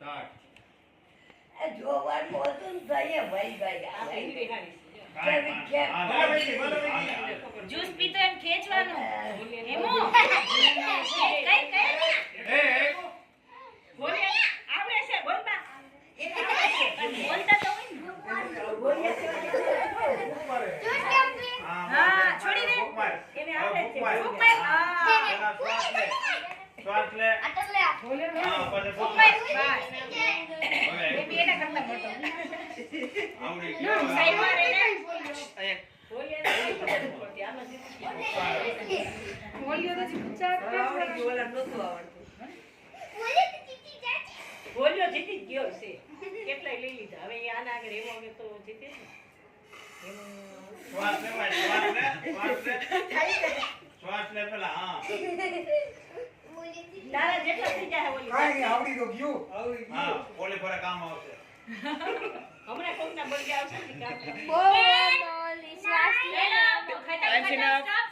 start જોવાનું હોતું ને જઈએ ભાઈ જ્યુસ પીતો એમ ખેંચવાનું હેમો કઈ બોલે આવડે છે બોલબા એ આવડે છે બોલતા તો હોય ને હા છોડી દે એને આવડે છે ફૂંકાય હા શ્વાસ લે અટક લે બોલે હા પછી ફૂંકાય બસ હવે એ બેટા કરતા મોટો આવડી નો ગયો સાઈડ માં રે ને બોલે બોલ્યો તો પૂછા આવડી ગયું ઓલા નહોતું આવડતું બોલ્યો જીતી જ ગયો છે કેટલાય લઈ લીધા હવે આના આગળ એવો હવે તો જીતે ને શ્વાસ લે શ્વાસ લે પેલા હા તારા જેટલા થઈ જાય ઓલી કાઈ આવડી તો ગયું હા ઓલે પર કામ આવશે હમણાં કોકના બોલ ગયા આવશે ને કામ બોલી શ્વાસ લે ખાતા ખાતા